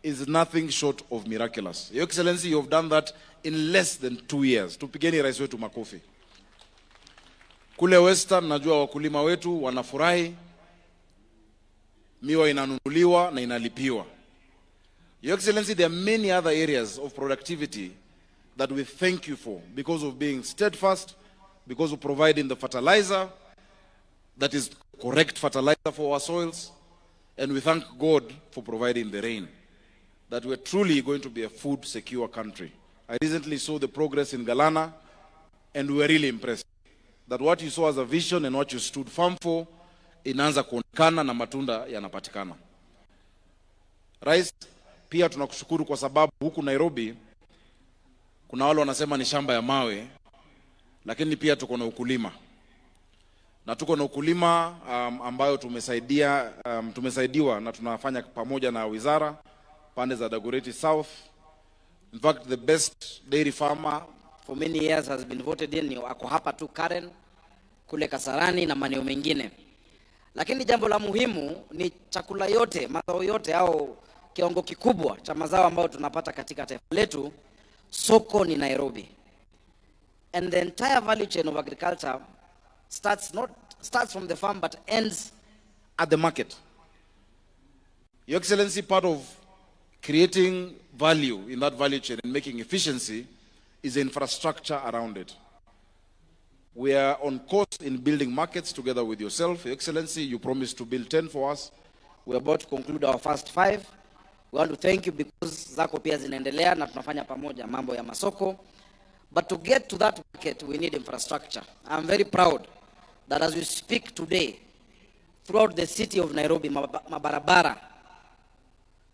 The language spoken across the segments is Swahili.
is nothing short of miraculous. Your Excellency, you have done that in less than 2 years. Tupigeni rais wetu makofi. Kule Western najua wakulima wetu wanafurahi, miwa inanunuliwa na inalipiwa. Your Excellency, there are many other areas of productivity that we thank you for because of being steadfast, because of providing the fertilizer that is correct fertilizer for our soils, and we thank God for providing the rain, that we're truly going to be a food secure country. I recently saw the progress in Galana, and we were really impressed that what you saw as a vision and what you stood firm for inaanza kuonekana na matunda yanapatikana. Rais, pia tunakushukuru kwa sababu huku Nairobi kuna wale wanasema ni shamba ya mawe, lakini pia tuko na ukulima. Na tuko na ukulima ambayo tumesaidiwa na tunafanya pamoja na wizara pande za Dagoretti South. In fact, the best dairy farmer for many years has been voted in ni wako hapa tu Karen, kule Kasarani na maeneo mengine. Lakini jambo la muhimu ni chakula yote, mazao yote au kiwango kikubwa cha mazao ambayo tunapata katika taifa letu, soko ni Nairobi. And the entire value chain of agriculture starts from the farm but ends at the market. Your Excellency, part of creating value in that value chain and making efficiency is the infrastructure around it. We are on course in building markets together with yourself. Your Excellency, you promised to build 10 for us. We are about to conclude our first 5. We want to thank you because zako pia zinaendelea na tunafanya pamoja mambo ya masoko. But to get to that market, we need infrastructure. I'm very proud that as we speak today, throughout the city of Nairobi, mabarabara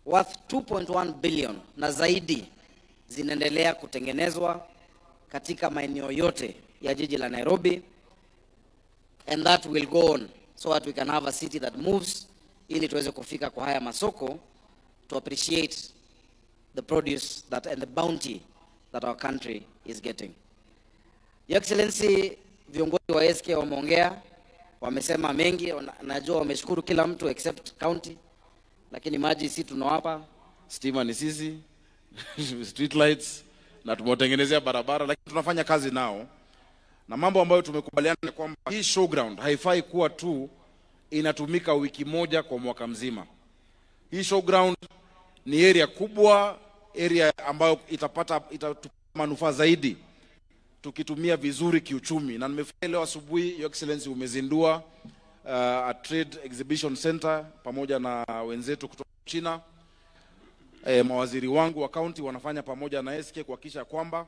worth 2.1 billion na zaidi zinaendelea kutengenezwa katika maeneo yote ya jiji la Nairobi, and that will go on so that we can have a city that moves ili tuweze kufika kwa haya masoko to appreciate the produce that and the bounty that our country is getting. Your Excellency, viongozi wa SK wameongea, wamesema mengi, najua wameshukuru kila mtu except county, lakini maji si tunawapa, stima ni sisi, street lights, na tumewatengenezea barabara, lakini tunafanya kazi nao. Na mambo ambayo tumekubaliana ni kwamba hii showground haifai kuwa tu inatumika wiki moja kwa mwaka mzima. Hii showground ni area kubwa, area ambayo itatupa manufaa zaidi tukitumia vizuri kiuchumi. Na nimefurahi leo asubuhi Your Excellency umezindua a trade exhibition center pamoja na wenzetu kutoka China. Mawaziri wangu wa county wanafanya pamoja na SK kuhakikisha kwamba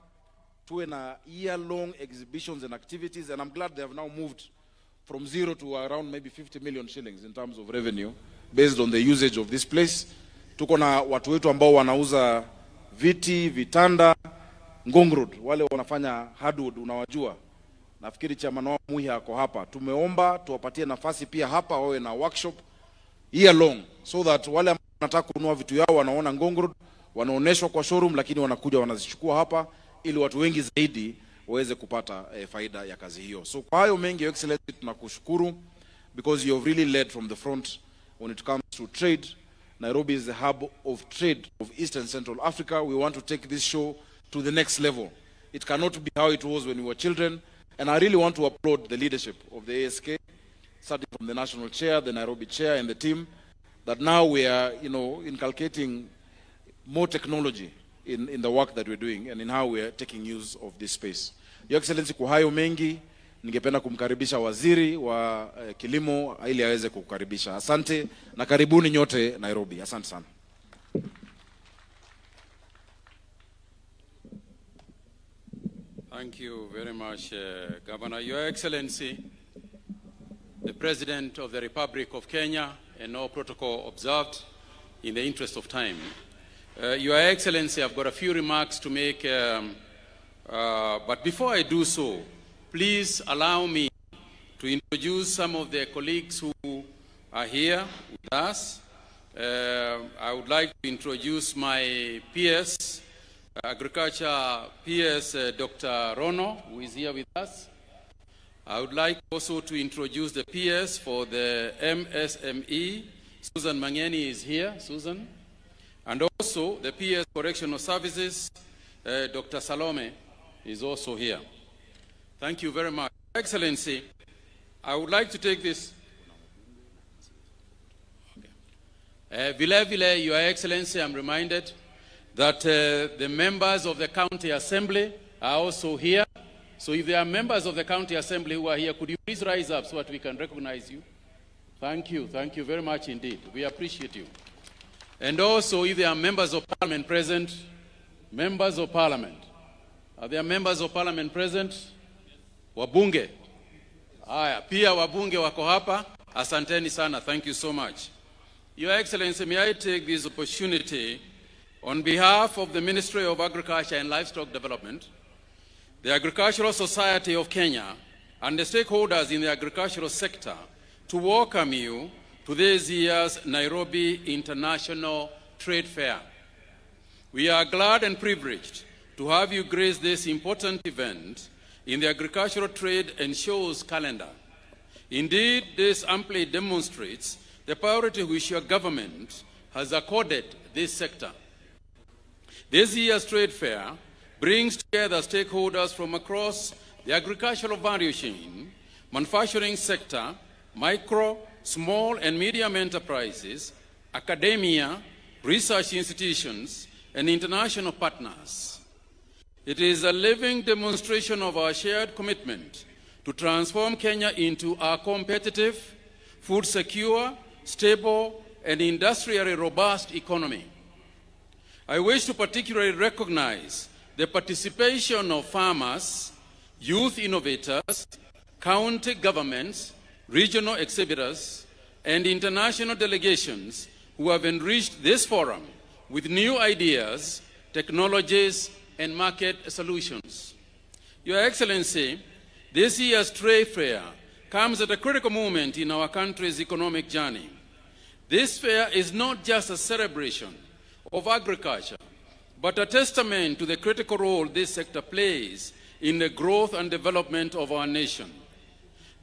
tuwe na year-long exhibitions and activities, and I'm glad they have now moved from 0 to around maybe 50 million shillings in terms of revenue based on the usage of this place. Tuko na watu wetu ambao wanauza viti, vitanda, Ngong Road, wale wanafanya hardwood, unawajua. Nafikiri chairman wao Muhi ako hapa. Tumeomba tuwapatie nafasi pia hapa wawe na workshop year long so that wale ambao wanataka kununua vitu yao wanaona Ngong Road, wanaoneshwa kwa showroom, lakini wanakuja wanazichukua hapa ili watu wengi zaidi waweze kupata faida ya kazi hiyo. So kwa hayo mengi, Your Excellency, tunakushukuru because you have really led from the front when it comes to trade. Nairobi is the hub of trade of East and Central Africa. We want to take this show to the next level. It cannot be how it was when we were children. And I really want to applaud the leadership of the ASK, starting from the national chair, the Nairobi chair, and the team, that now we are, inculcating more technology in the work that we're doing and in how we are taking use of this space. Your Excellency, kwa hayo mengi, ningependa kumkaribisha waziri wa kilimo ili aweze kukukaribisha. Asante na karibuni nyote Nairobi. Asante sana. Thank you very much, Governor. Your Excellency, the President of the Republic of Kenya, and all protocol observed in the interest of time. Your Excellency, I've got a few remarks to make, but before I do so, please allow me to introduce some of the colleagues who are here with us. I would like to introduce my PS, Agriculture PS, Dr. Rono, who is here with us. I would like also to introduce the PS for the MSME. Susan Mangeni is here. Susan. And also the PS Correctional Services, Dr. Salome is also here. Thank you very much. Excellency, I would like to take this. Vile, Your Excellency, I'm reminded that the members of the County Assembly are also here. So if there are members of the County Assembly who are here, could you please rise up so that we can recognize you? Thank you very much indeed. We appreciate you. And also, if there are members of Parliament present, members of Parliament. Are there members of Parliament present? Wabunge. Aya, pia wabunge wako hapa. Asanteni sana. Thank you so much. Your Excellency, may I take this opportunity on behalf of the Ministry of Agriculture and Livestock Development, the Agricultural Society of Kenya, and the stakeholders in the agricultural sector to welcome you to this year's Nairobi International Trade Fair. We are glad and privileged to have you grace this important event in the agricultural trade and shows calendar. Indeed, this amply demonstrates the priority which your government has accorded this sector. This year's trade fair brings together stakeholders from across the agricultural value chain, manufacturing sector, micro, small and medium enterprises, academia, research institutions, and international partners. It is a living demonstration of our shared commitment to transform Kenya into a competitive, food secure, stable, and industrially robust economy. I wish to particularly recognize the participation of farmers, youth innovators, county governments, regional exhibitors, and international delegations who have enriched this forum with new ideas, technologies, and market solutions. Your Excellency, this year's trade fair comes at a critical moment in our country's economic journey. This fair is not just a celebration of agriculture, but a testament to the critical role this sector plays in the growth and development of our nation.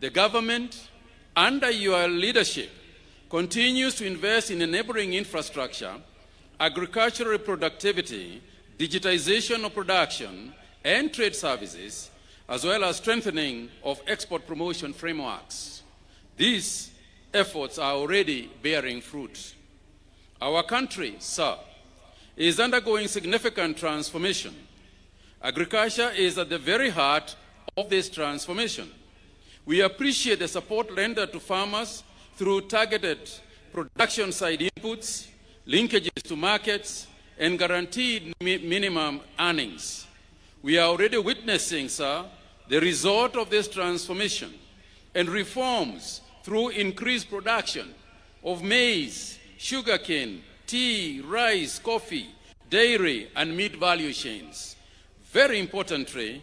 The government, under your leadership, continues to invest in enabling infrastructure, agricultural productivity, digitization of production, and trade services, as well as strengthening of export promotion frameworks. These efforts are already bearing fruit. Our country, sir, is undergoing significant transformation. Agriculture is at the very heart of this transformation. We appreciate the support rendered to farmers through targeted production side inputs, linkages to markets, and guaranteed minimum earnings. We are already witnessing, sir, the result of this transformation and reforms through increased production of maize, sugarcane, tea, rice, coffee, dairy, and meat value chains. Very importantly,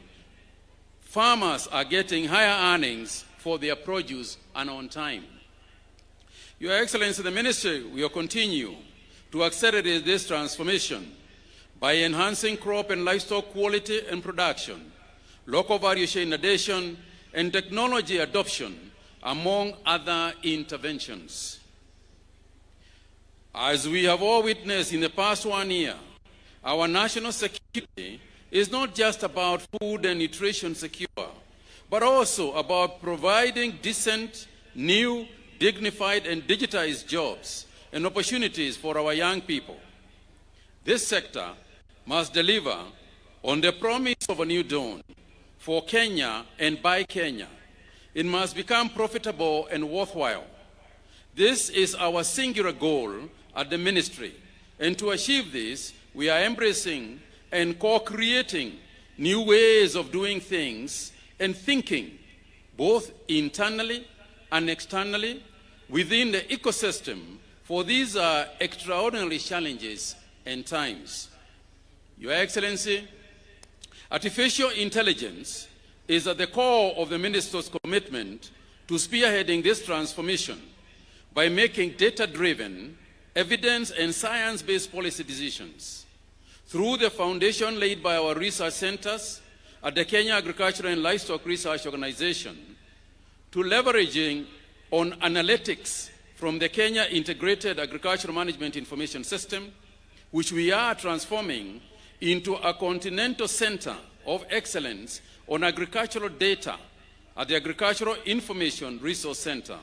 farmers are getting higher earnings for their produce and on time. Your Excellency, the Ministry will continue to accelerate this transformation by enhancing crop and livestock quality and production, local value chain addition, and technology adoption, among other interventions. As we have all witnessed in the past 1 year, our national security is not just about food and nutrition secure, but also about providing decent, new, dignified, and digitized jobs and opportunities for our young people. This sector must deliver on the promise of a new dawn for Kenya and by Kenya. It must become profitable and worthwhile. This is our singular goal at the ministry, and to achieve this, we are embracing and co-creating new ways of doing things and thinking, both internally and externally, within the ecosystem, for these are extraordinary challenges and times. Your Excellency, artificial intelligence is at the core of the Minister's commitment to spearheading this transformation by making data-driven, evidence and science-based policy decisions. Through the foundation laid by our research centers at the Kenya Agricultural and Livestock Research Organization, to leveraging on analytics from the Kenya Integrated Agricultural Management Information System, which we are transforming into a continental center of excellence on agricultural data at the Agricultural Information Resource Center,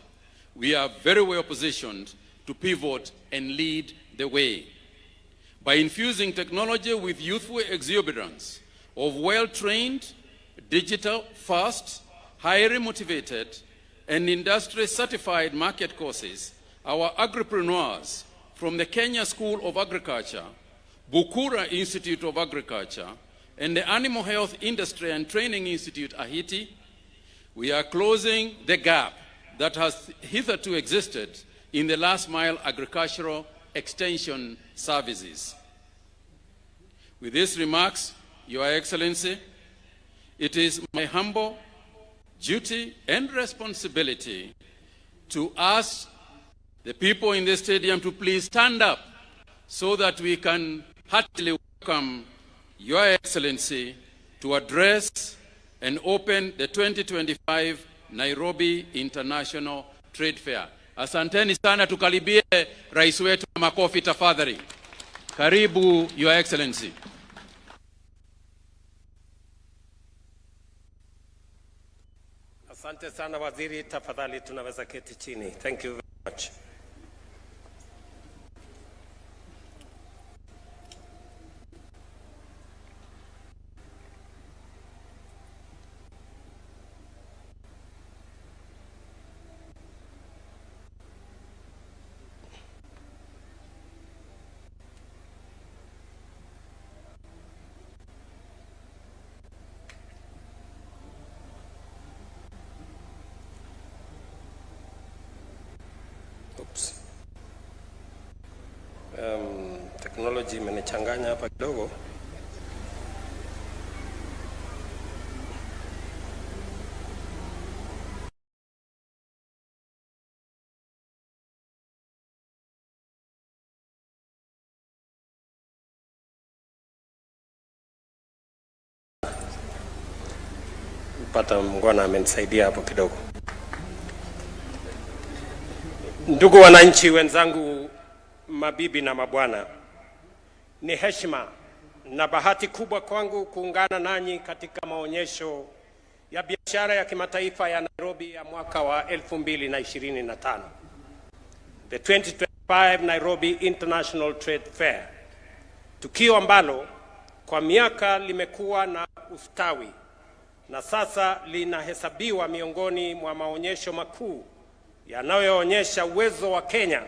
we are very well positioned to pivot and lead the way. By infusing technology with youthful exuberance of well-trained, digital-first, highly motivated, and industry-certified market courses, our agripreneurs from the Kenya School of Agriculture, Bukura Institute of Agriculture, and the Animal Health Industry and Training Institute, AHITI, we are closing the gap that has hitherto existed in the last mile agricultural extension services. With these remarks, Your Excellency, it is my humble duty and responsibility to ask the people in the stadium to please stand up so that we can heartily welcome Your Excellency to address and open the 2025 Nairobi International Trade Fair. Asanteni sana, tukaribie rais wetu na makofi tafadhali. Karibu, Your Excellency. Asante sana waziri, tafadhali tunaweza keti chini. Thank you very much. Technology imenichanganya hapa kidogo. Pata mngwana amenisaidia hapo kidogo. Ndugu wananchi wenzangu, mabibi na mabwana, ni heshima na bahati kubwa kwangu kuungana nanyi katika maonyesho ya biashara ya kimataifa ya Nairobi ya mwaka wa 2025. The 2025 Nairobi International Trade Fair. Tukio ambalo kwa miaka limekuwa na ustawi na sasa linahesabiwa miongoni mwa maonyesho makuu yanayoonyesha uwezo wa Kenya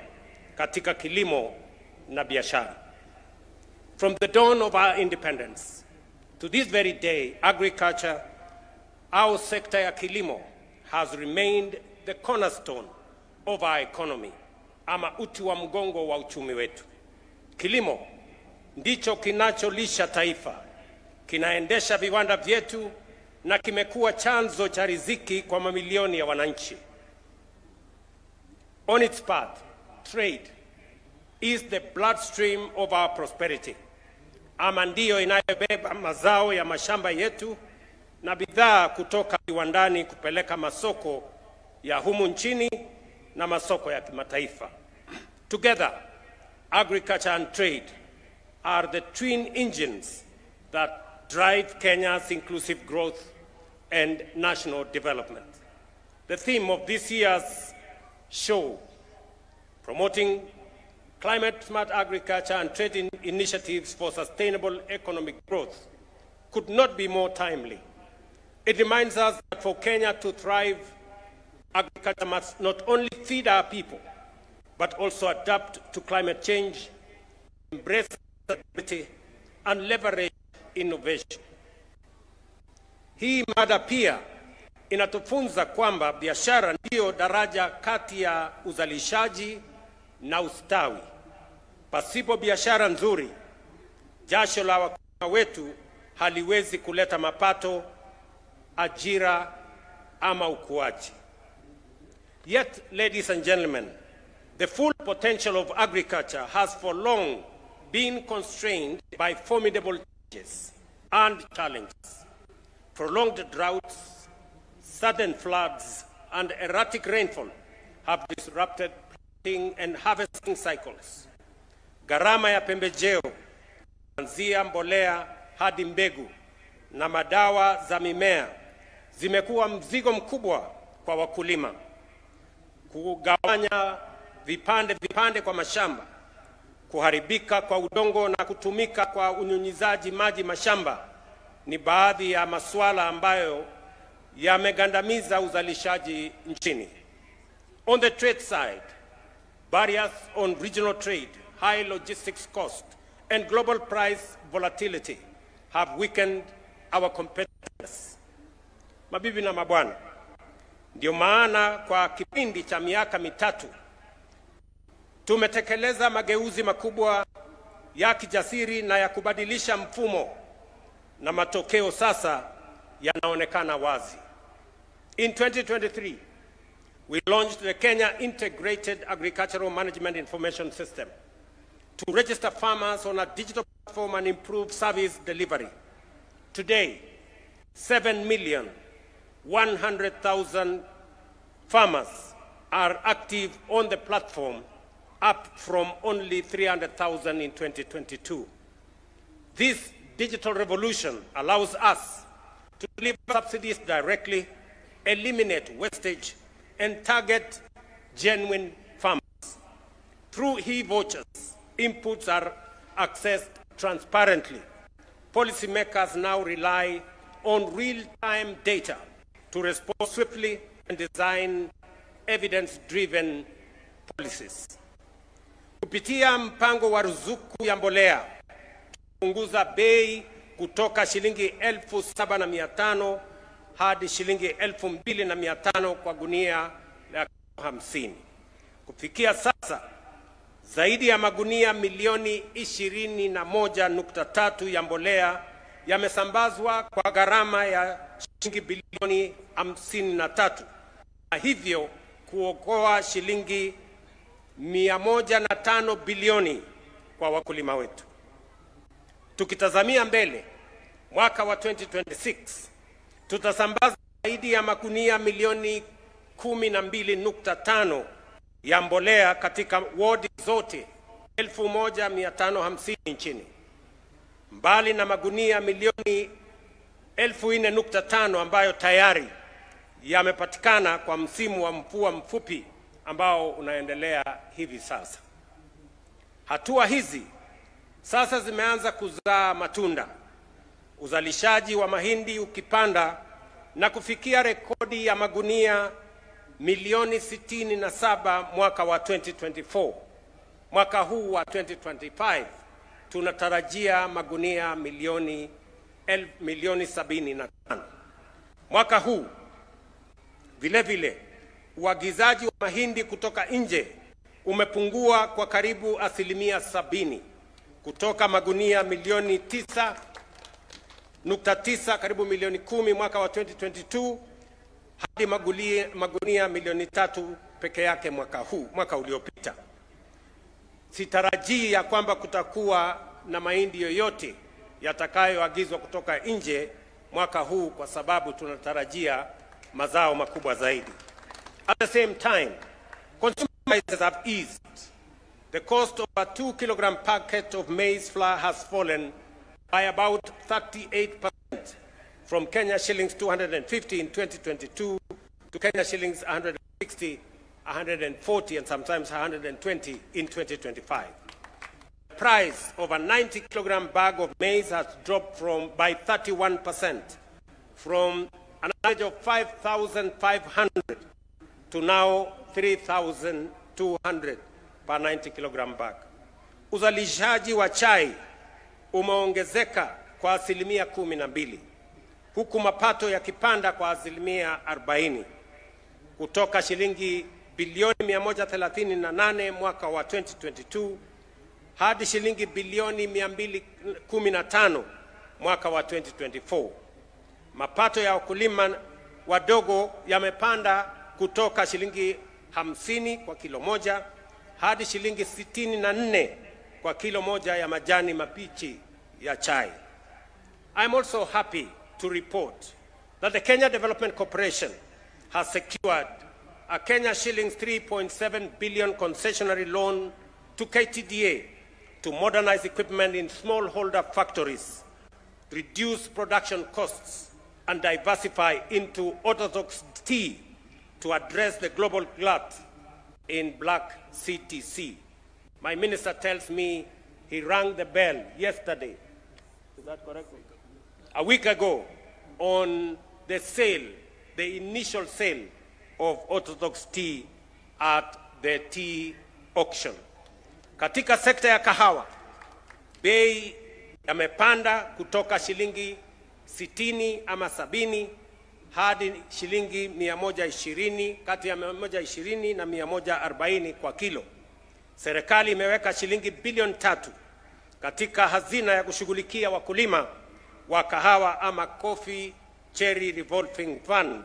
katika kilimo na biashara. From the dawn of our independence to this very day, agriculture, our sector ya kilimo, has remained the cornerstone of our economy, ama uti wa mgongo wa uchumi wetu. Kilimo ndicho kinacholisha taifa, kinaendesha viwanda vyetu na kimekuwa chanzo cha riziki kwa mamilioni ya wananchi. On its part, trade is the bloodstream of our prosperity. Ama ndiyo inayobeba mazao ya mashamba yetu na bidhaa kutoka viwandani kupeleka masoko ya humu nchini na masoko ya kimataifa. Together, agriculture and trade are the twin engines that drive Kenya's inclusive growth and national development. The theme of this year's show, promoting climate-smart agriculture and trade initiatives for sustainable economic growth, could not be more timely. It reminds us that for Kenya to thrive, agriculture must not only feed our people, but also adapt to climate change, embrace sustainability, and leverage innovation. Hii mada pia inatufunza kwamba biashara ndiyo daraja kati ya uzalishaji na ustawi. Pasipo biashara nzuri, jasho la wakulima wetu haliwezi kuleta mapato, ajira ama ukuaji. Yet, ladies and gentlemen, the full potential of agriculture has for long been constrained by formidable changes and challenges. Prolonged droughts, sudden floods, and erratic rainfall have disrupted planting and harvesting cycles. gharama ya pembejeo kuanzia mbolea hadi mbegu na madawa za mimea zimekuwa mzigo mkubwa kwa wakulima. Kugawanya vipande kwa mashamba, kuharibika kwa udongo na kutumika kwa unyunyizaji maji mashamba ni baadhi ya masuala ambayo yamegandamiza uzalishaji nchini. On the trade side, barriers on regional trade, high logistics cost, and global price volatility have weakened our competitiveness. Mabibi na mabwana, ndio maana kwa kipindi cha miaka mitatu tumetekeleza mageuzi makubwa ya kijasiri na ya kubadilisha mfumo, na matokeo sasa yanaonekana wazi. In 2023, we launched the Kenya Integrated Agricultural Management Information System to register farmers on a digital platform and improve service delivery. Today, 7,100,000 farmers are active on the platform, up from only 300,000 in 2022. This digital revolution allows us to deliver subsidies directly, eliminate wastage, and target genuine farmers. Through e-vouchers, inputs are accessed transparently. Policymakers now rely on real-time data to respond swiftly and design evidence-driven policies. Kupitia mpango wa ruzuku ya mbolea, tupunguza bei kutoka shilingi 7,500 hadi shilingi 2,500 kwa gunia la 50. Kufikia sasa, zaidi ya magunia milioni 21.3 ya mbolea yamesambazwa kwa gharama ya shilingi bilioni 53, na hivyo kuokoa shilingi 105 bilioni kwa wakulima wetu. Tukitazamia mbele, mwaka wa 2026, tutasambaza zaidi ya magunia milioni 12.5 ya mbolea katika wadi zote 1,550 nchini. Mbali na magunia milioni 4.5 ambayo tayari yamepatikana kwa msimu wa mvua mfupi ambao unaendelea hivi sasa. Hatua hizi sasa zimeanza kuzaa matunda, uzalishaji wa mahindi ukipanda na kufikia rekodi ya magunia milioni 67 mwaka wa 2024. Mwaka huu wa 2025 tunatarajia magunia milioni 75. Mwaka huu vile vile uagizaji wa mahindi kutoka nje umepungua kwa karibu 70%, kutoka magunia milioni 9.9 karibu milioni 10 mwaka wa 2022 hadi magunia milioni 3 peke yake mwaka uliopita. Sitarajii ya kwamba kutakuwa na mahindi yoyote yatakayoagizwa kutoka nje mwaka huu, kwa sababu tunatarajia mazao makubwa zaidi. At the same time, consumer prices have eased. The cost of a 2 kilogram packet of maize flour has fallen by about 38%, from Kenya shillings 250 in 2022 to Kenya shillings 160, 140, and sometimes 120 in 2025. The price of a 90 kilogram bag of maize has dropped by 31%, from an average of 5,500 to now 3,200 per 90 kilogram bag. Uzalishaji wa chai umeongezeka kwa 12%, huku mapato yakipanda kwa 40%, kutoka shilingi bilioni 138 mwaka wa 2022 hadi shilingi bilioni 215 mwaka wa 2024. Mapato ya wakulima wadogo yamepanda kutoka shilingi 50 kwa kilo moja hadi shilingi 64 kwa kilo moja ya majani mabichi ya chai. I'm also happy to report that the Kenya Development Corporation has secured a Kenya shillings 3.7 billion concessionary loan to KTDA to modernize equipment in smallholder factories, reduce production costs, and diversify into orthodox tea to address the global glut in black CTC. My minister tells me he rang the bell yesterday, is that correct? A week ago, on the sale, the initial sale of orthodox tea at the tea auction. Katika sekta ya kahawa, bei yamepanda kutoka shilingi 60 ama 70 hadi shilingi 120, kati ya 120 na 140 kwa kilo. Serikali imeweka shilingi bilioni 3 katika hazina ya kushughulikia wakulima wa kahawa ama Coffee Cherry Revolving Fund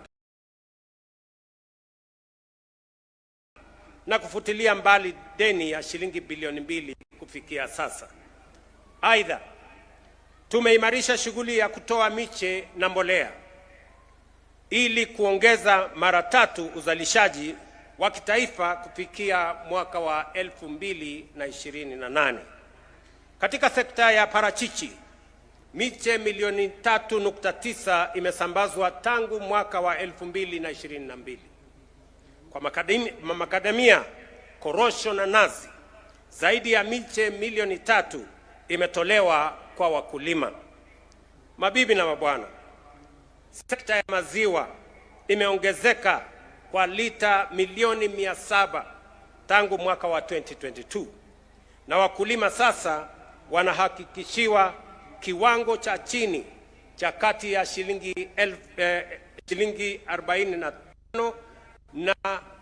na kufutilia mbali deni ya shilingi bilioni 2 kufikia sasa. Aidha, tumeimarisha shughuli ya kutoa miche na mbolea ili kuongeza mara 3 uzalishaji wa kitaifa kufikia mwaka wa 2028. Katika sekta ya parachichi, miche milioni 3.9 imesambazwa tangu mwaka wa 2022. Kwa makadamia, korosho na nazi, zaidi ya miche milioni 3 imetolewa kwa wakulima. Mabibi na mabwana, sekta ya maziwa imeongezeka kwa lita milioni 700 tangu mwaka wa 2022. Na wakulima sasa wanahakikishiwa kiwango cha chini cha kati ya shilingi 45 na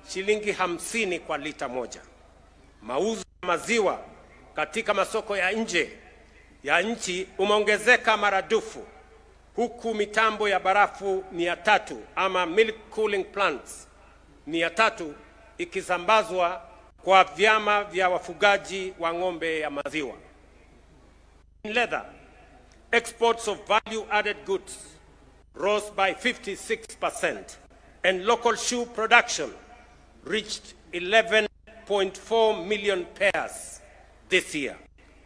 shilingi 50 kwa lita moja. Mauzo ya maziwa katika masoko ya nje ya nchi umeongezeka maradufu, huku mitambo ya barafu 300 ama milk cooling plants 300 ikisambazwa kwa vyama vya wafugaji wa ng'ombe ya maziwa. In leather, exports of value-added goods rose by 56%, and local shoe production reached 11.4 million pairs this year,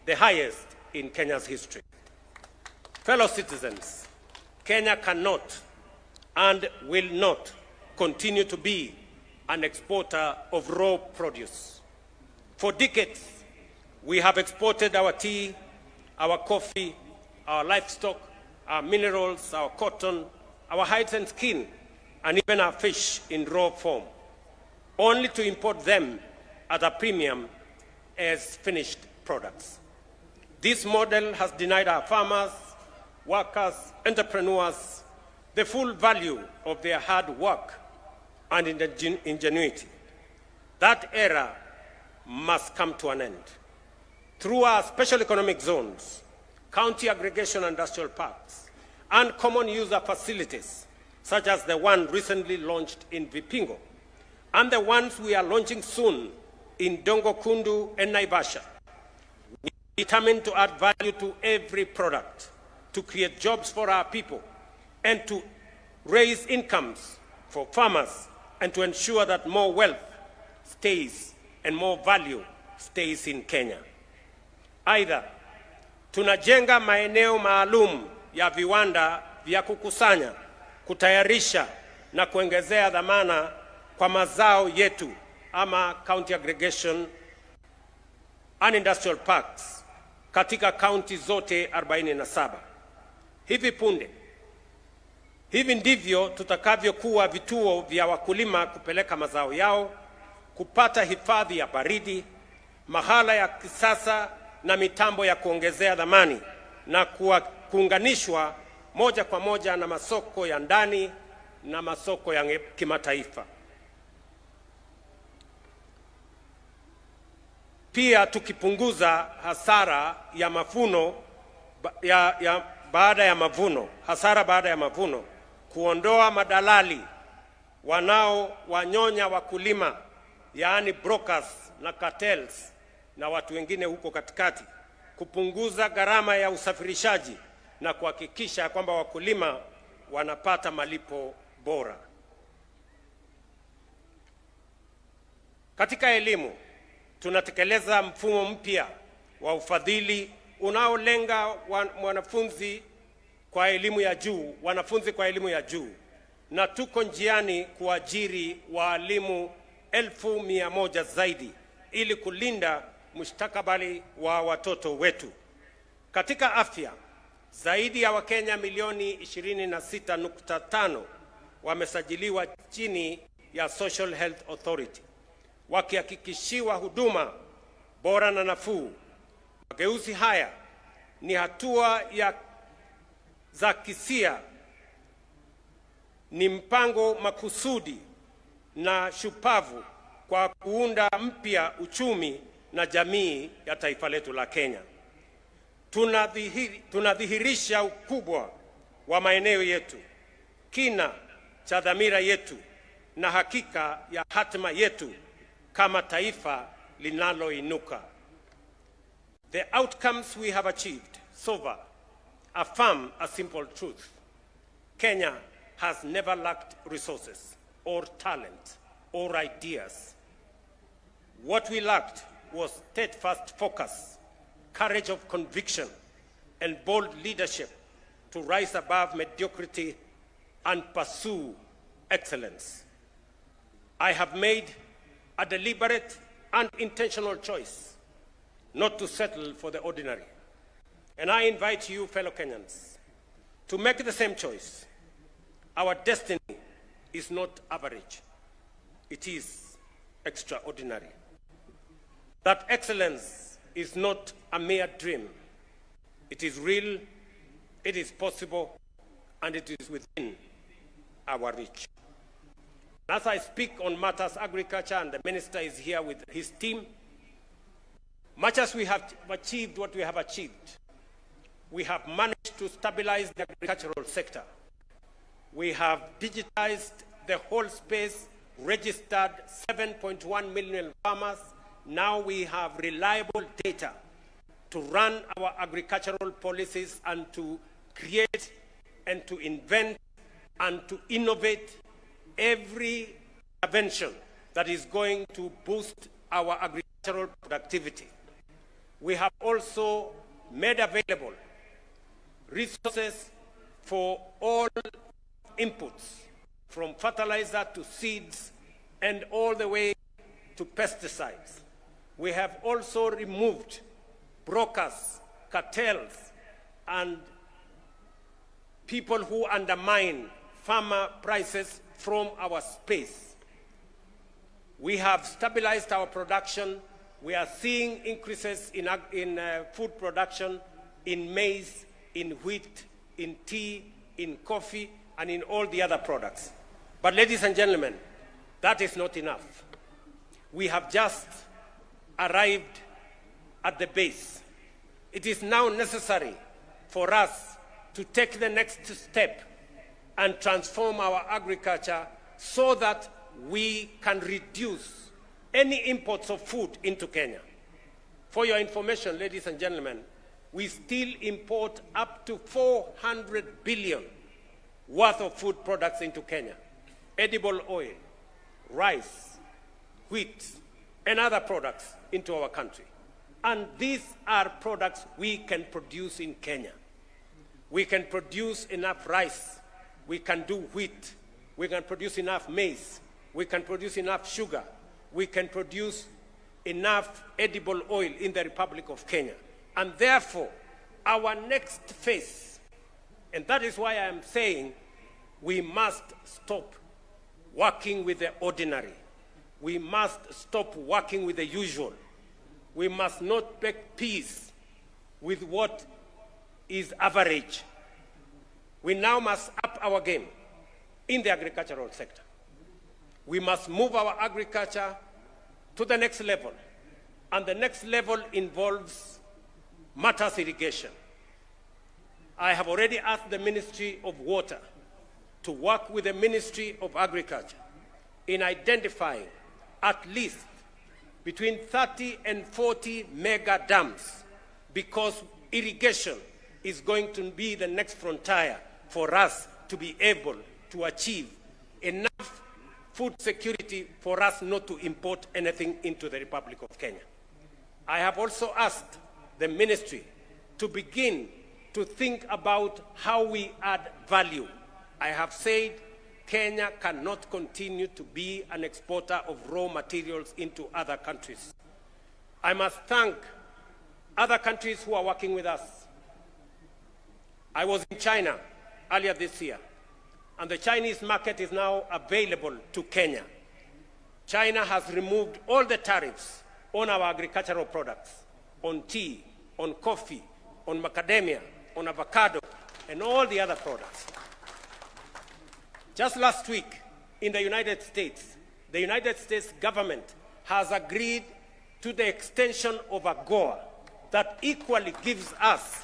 the highest in Kenya's history. Fellow citizens, Kenya cannot and will not continue to be an exporter of raw produce. For decades, we have exported our tea, our coffee, our livestock, our minerals, our cotton, our hides and skin, and even our fish in raw form, only to import them at a premium as finished products. This model has denied our farmers, workers, entrepreneurs the full value of their hard work and ingenuity. That era must come to an end. Through our special economic zones, county aggregation industrial parks, and common user facilities, such as the one recently launched in Vipingo, and the ones we are launching soon in Dongo Kundu and Naivasha, we are determined to add value to every product, to create jobs for our people, and to raise incomes for farmers, and to ensure that more wealth stays and more value stays in Kenya. Aidha, tunajenga maeneo maalum ya viwanda vya kukusanya, kutayarisha na kuongezea dhamana kwa mazao yetu ama county aggregation and industrial parks katika county zote 47. Hivi ndivyo tutakavyokuwa vituo vya wakulima kupeleka mazao yao, kupata hifadhi ya baridi, mahala ya kisasa na mitambo ya kuongezea dhamani, na kuunganishwa moja kwa moja na masoko ya ndani na masoko ya kimataifa. Pia tukipunguza hasara ya mavuno baada ya mavuno, kuondoa madalali wanyonya wakulima, yaani brokers na cartels na watu wengine huko katikati, kupunguza gharama ya usafirishaji na kuhakikisha kwamba wakulima wanapata malipo bora. Katika elimu, tunatekeleza mfumo mpya wa ufadhili unaolenga wanafunzi kwa elimu ya juu, wanafunzi kwa elimu ya juu, na tuko njiani kuajiri walimu 1,100 zaidi ili kulinda mustakabali wa watoto wetu. Katika afya, zaidi ya Wakenya milioni 26.5 wamesajiliwa chini ya Social Health Authority, wakihakikishiwa huduma bora na nafuu. Mageuzi haya ni hatua za kisia, ni mpango makusudi na shupavu kwa kuunda mpya uchumi na jamii ya taifa letu la Kenya. Tunadhihirisha ukubwa wa maeneo yetu, kina cha dhamira yetu na hakika ya hatima yetu kama taifa linaloinuka. The outcomes we have achieved so far affirm a simple truth. Kenya has never lacked resources or talent or ideas. What we lacked was steadfast focus, courage of conviction, and bold leadership to rise above mediocrity and pursue excellence. I have made a deliberate and intentional choice not to settle for the ordinary. And I invite you, fellow Kenyans, to make the same choice. Our destiny is not average. It is extraordinary. That excellence is not a mere dream. It is real, it is possible, and it is within our reach. As I speak on matters agriculture, and the minister is here with his team, much as we have achieved what we have achieved, we have managed to stabilize the agricultural sector. We have digitized the whole space, registered 7.1 million farmers. Now we have reliable data to run our agricultural policies and to create and to invent and to innovate every intervention that is going to boost our agricultural productivity. We have also made available resources for all inputs, from fertilizer to seeds and all the way to pesticides. We have also removed brokers, cartels, and people who undermine farmer prices from our space. We have stabilized our production. We are seeing increases in food production, in maize, in wheat, in tea, in coffee, and in all the other products. But ladies and gentlemen, that is not enough. We have just arrived at the base. It is now necessary for us to take the next step and transform our agriculture so that we can reduce any imports of food into Kenya. For your information, ladies and gentlemen, we still import up to 400 billion worth of food products into Kenya. Edible oil, rice, wheat, and other products into our country. And these are products we can produce in Kenya. We can produce enough rice. We can do wheat. We can produce enough maize. We can produce enough sugar. We can produce enough edible oil in the Republic of Kenya. And therefore, our next phase, and that is why I am saying we must stop working with the ordinary. We must stop working with the usual. We must not make peace with what is average. We now must up our game in the agricultural sector. We must move our agriculture to the next level. And the next level involves matters irrigation. I have already asked the Ministry of Water to work with the Ministry of Agriculture in identifying at least between 30 and 40 mega dams, because irrigation is going to be the next frontier for us to be able to achieve enough food security for us not to import anything into the Republic of Kenya. I have also asked the ministry, to begin to think about how we add value. I have said Kenya cannot continue to be an exporter of raw materials into other countries. I must thank other countries who are working with us. I was in China earlier this year, and the Chinese market is now available to Kenya. China has removed all the tariffs on our agricultural products, on tea, on coffee, on macadamia, on avocado, and all the other products. Just last week in the United States government has agreed to the extension of AGOA that equally gives us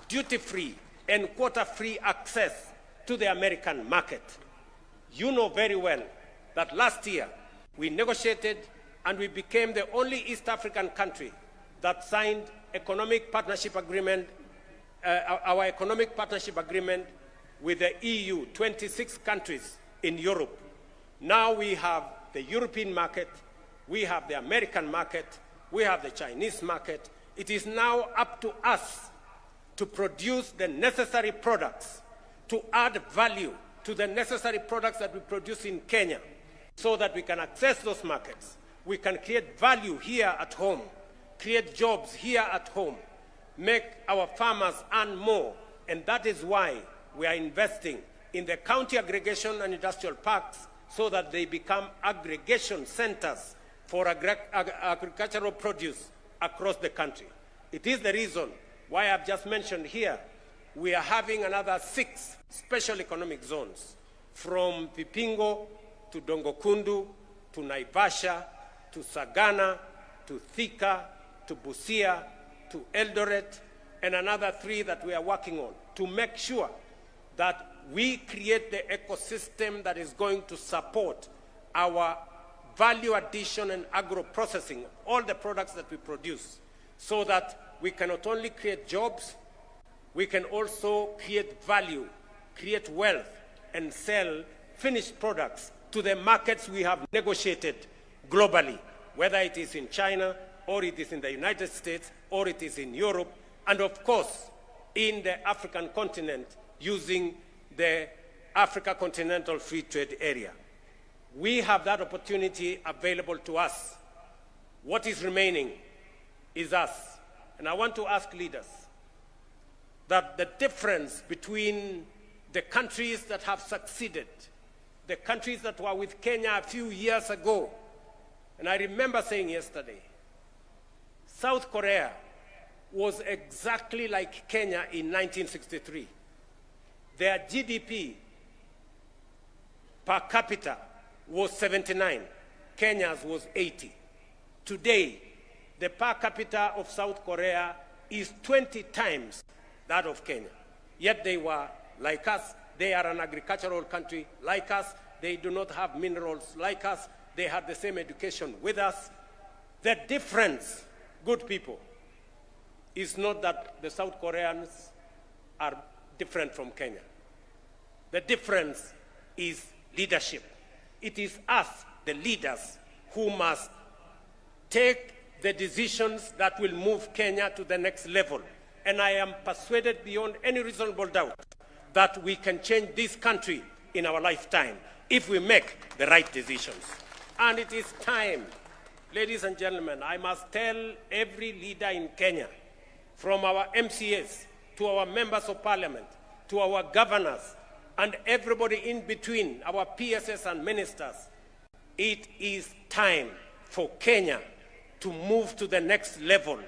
duty-free and quota-free access to the American market. You know very well that last year we negotiated and we became the only East African country that signed economic partnership agreement, our economic partnership agreement with the EU, 26 countries in Europe. Now we have the European market, we have the American market, we have the Chinese market. It is now up to us to produce the necessary products, to add value to the necessary products that we produce in Kenya so that we can access those markets. We can create value here at home, create jobs here at home, make our farmers earn more, and that is why we are investing in the county aggregation and industrial parks so that they become aggregation centers for agricultural produce across the country. It is the reason why I've just mentioned here, we are having another 6 special economic zones, from Vipingo to Dongokundu to Naivasha to Sagana to Thika to Busia to Eldoret, and another 3 that we are working on to make sure that we create the ecosystem that is going to support our value addition and agro-processing, all the products that we produce, so that we can not only create jobs, we can also create value, create wealth, and sell finished products to the markets we have negotiated globally, whether it is in China, or it is in the United States, or it is in Europe, and of course, in the African continent, using the Africa Continental Free Trade Area. We have that opportunity available to us. What is remaining is us. And I want to ask leaders that the difference between the countries that have succeeded, the countries that were with Kenya a few years ago, and I remember saying yesterday, South Korea was exactly like Kenya in 1963. Their GDP per capita was 79. Kenya's was 80. Today, the per capita of South Korea is 20 times that of Kenya. Yet they were like us. They are an agricultural country like us. They do not have minerals like us. They had the same education with us. The difference, good people, is not that the South Koreans are different from Kenya. The difference is leadership. It is us, the leaders, who must take the decisions that will move Kenya to the next level. And I am persuaded beyond any reasonable doubt that we can change this country in our lifetime if we make the right decisions. And it is time, ladies and gentlemen, I must tell every leader in Kenya, from our MCAs to our members of parliament, to our governors, and everybody in between, our PSS and ministers, it is time for Kenya to move to the next level,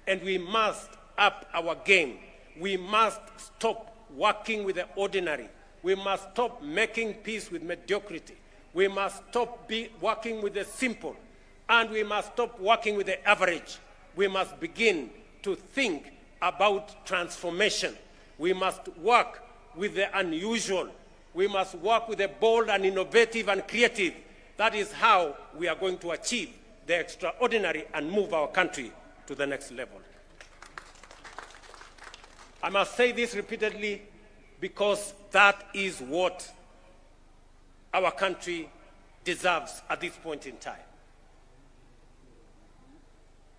and we must up our game. We must stop working with the ordinary. We must stop making peace with mediocrity. We must stop working with the simple, and we must stop working with the average. We must begin to think about transformation. We must work with the unusual. We must work with the bold and innovative and creative. That is how we are going to achieve the extraordinary and move our country to the next level. I must say this repeatedly because that is what our country deserves at this point in time.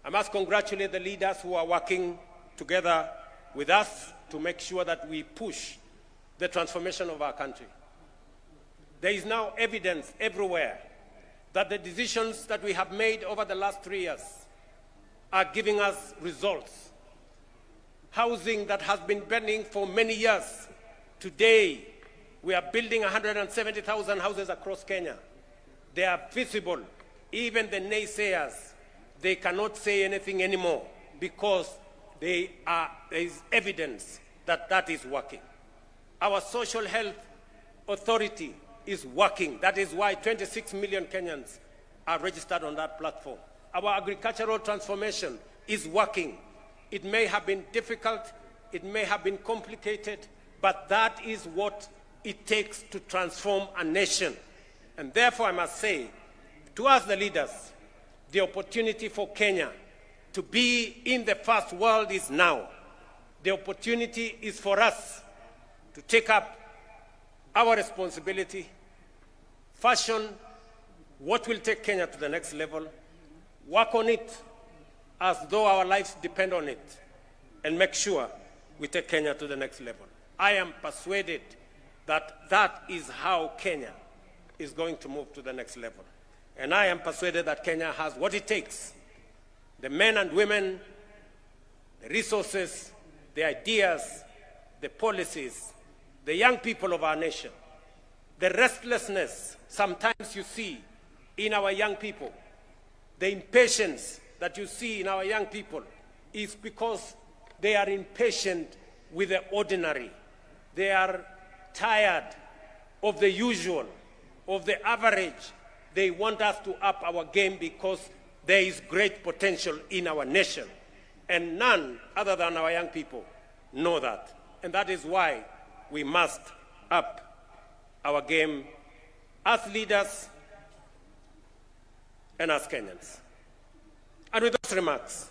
I must congratulate the leaders who are working together with us to make sure that we push the transformation of our country. There is now evidence everywhere that the decisions that we have made over the last 3 years are giving us results. Housing that has been burning for many years, today we are building 170,000 houses across Kenya. They are visible. Even the naysayers, they cannot say anything anymore because there is evidence that that is working. Our social health authority is working. That is why 26 million Kenyans are registered on that platform. Our agricultural transformation is working. It may have been difficult, it may have been complicated, but that is what it takes to transform a nation. And therefore, I must say, to us the leaders, the opportunity for Kenya to be in the first world is now. The opportunity is for us to take up our responsibility, fashion what will take Kenya to the next level, work on it as though our lives depend on it, and make sure we take Kenya to the next level. I am persuaded that that is how Kenya is going to move to the next level. And I am persuaded that Kenya has what it takes, the men and women, the resources, the ideas, the policies, the young people of our nation, the restlessness sometimes you see in our young people, the impatience that you see in our young people is because they are impatient with the ordinary. They are tired of the usual, of the average. They want us to up our game because there is great potential in our nation. And none other than our young people know that. And that is why we must up our game as leaders and as Kenyans. And with those remarks,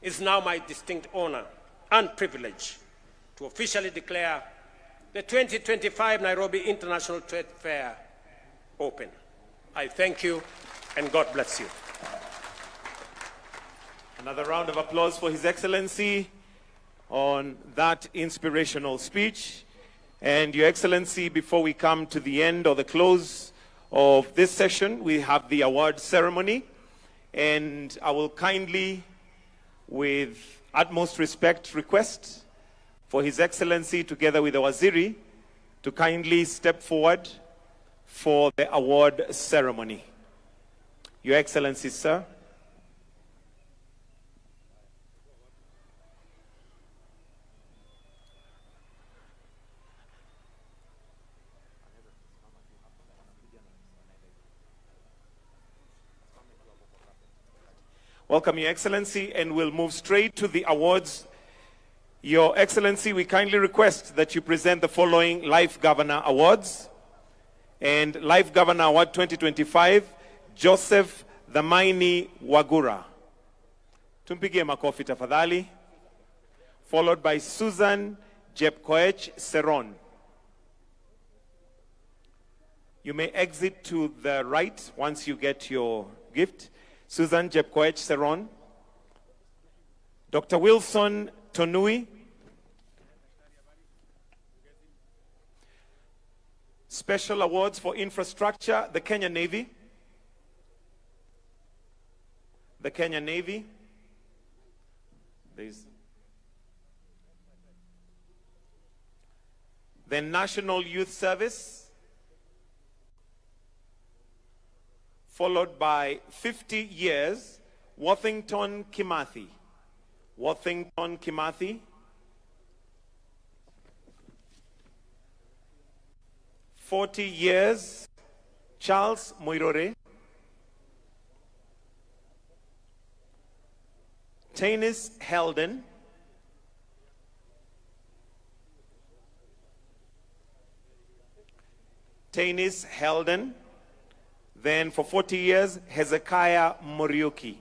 it's now my distinct honor and privilege to officially declare the 2025 Nairobi International Trade Fair open. I thank you, and God bless you. Another round of applause for His Excellency on that inspirational speech. And Your Excellency, before we come to the end or the close of this session, we have the award ceremony. And I will kindly, with utmost respect, request for His Excellency, together with the Waziri, to kindly step forward for the award ceremony. Your Excellency, sir. Welcome, Your Excellency, and we'll move straight to the awards. Your Excellency, we kindly request that you present the following Life Governor Awards. And Life Governor Award 2025, Joseph Dhamaini Wagura. Tumpigie makofi tafadhali. Followed by Susan Jepkoech Seron. You may exit to the right once you get your gift. Susan Jepkoech Seron. Dr. Wilson Tonui. Special awards for infrastructure, the Kenya Navy. The Kenya Navy. The National Youth Service. Followed by 50 years, Worthington Kimathi. Worthington Kimathi. 40 years, Charles Moirore. Tanis Helden. Tanis Helden. Then for 40 years, Hezekiah Muriuki.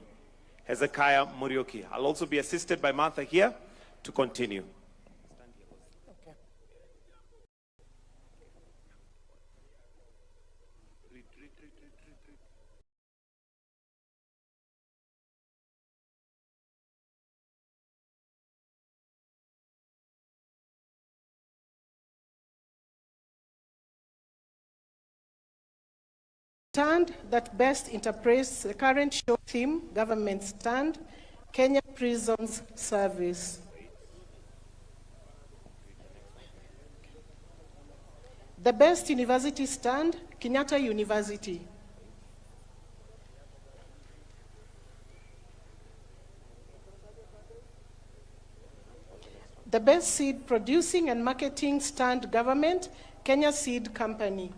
Hezekiah Muriuki. I'll also be assisted by Martha here to continue. stand that best interprets the current show theme, government stand, Kenya Prisons Service. The best university stand, Kenyatta University. The best seed producing and marketing stand, government, Kenya Seed Company.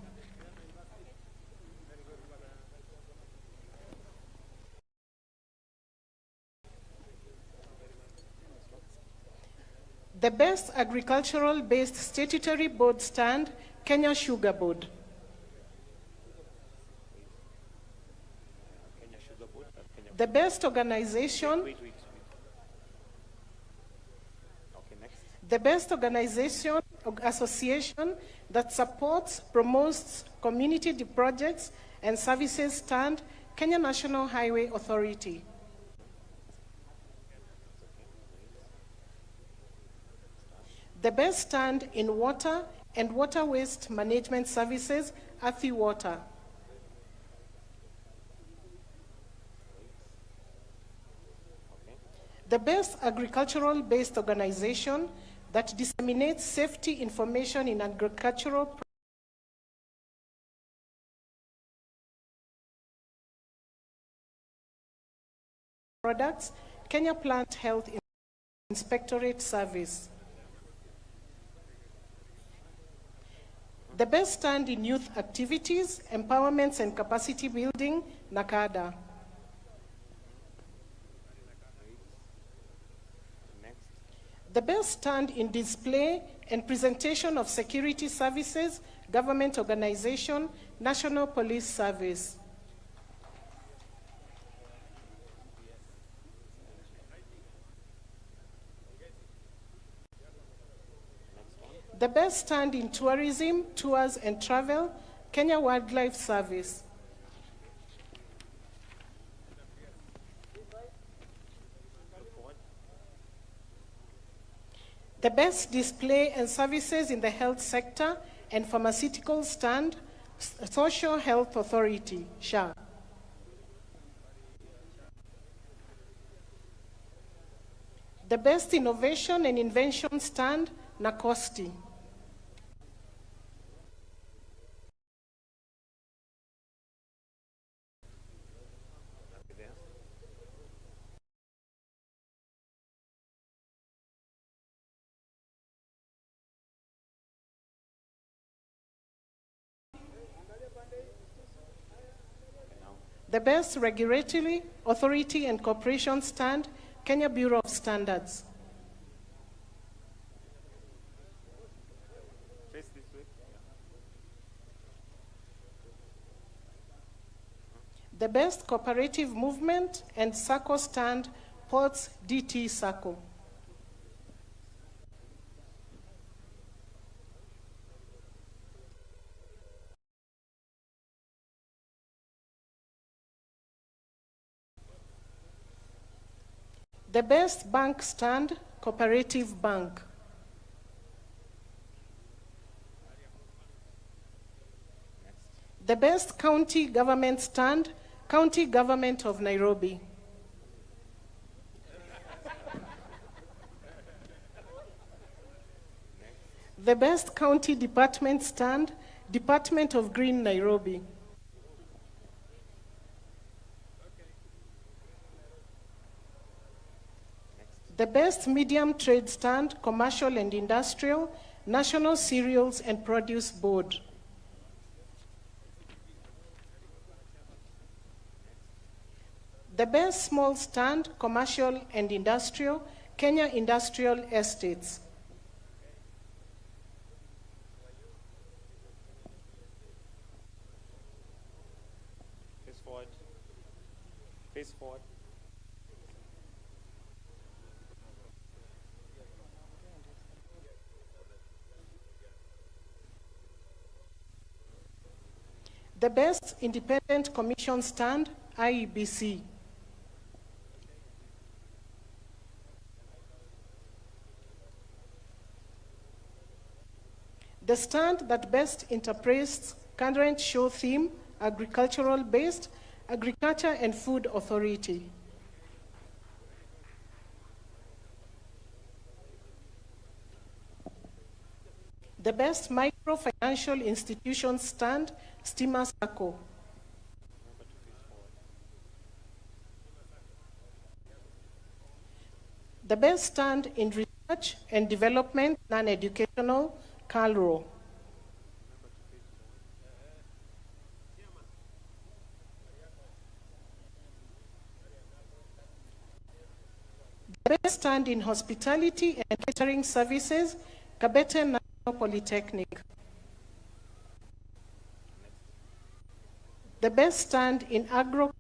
The best agricultural-based statutory board stand, Kenya Sugar Board. The best organization, the best organization association that supports, promotes community projects and services stand, Kenya National Highway Authority. The best stand in water and water waste management services, Athi Water. The best agricultural-based organization that disseminates safety information in agricultural products, Kenya Plant Health Inspectorate Service. The best stand in youth activities, empowerments and capacity building, NACADA. The best stand in display and presentation of security services, government organization, National Police Service. The best stand in tourism, tours and travel, Kenya Wildlife Service. The best display and services in the health sector and pharmaceutical stand, Social Health Authority, SHA. The best innovation and invention stand, NACOSTI. The best regulatory authority and corporation stand, Kenya Bureau of Standards. Face this way. The best cooperative movement and SACCO stand, Ports DT SACCO. The best bank stand, Cooperative Bank. The best county government stand, County Government of Nairobi. The best county department stand, Department of Green Nairobi. The best medium trade stand, Commercial and Industrial, National Cereals and Produce Board. The best small stand, Commercial and Industrial, Kenya Industrial Estates. Face forward. Face forward. The best independent commission stand, IEBC. The stand that best interprets current show theme, agricultural-based, Agriculture and Food Authority. The best microfinancial institution stand, Stima Sacco. The best stand in research and development, non-educational, CalRO. The best stand in hospitality and catering services, Kabete National Polytechnic. The best stand in agro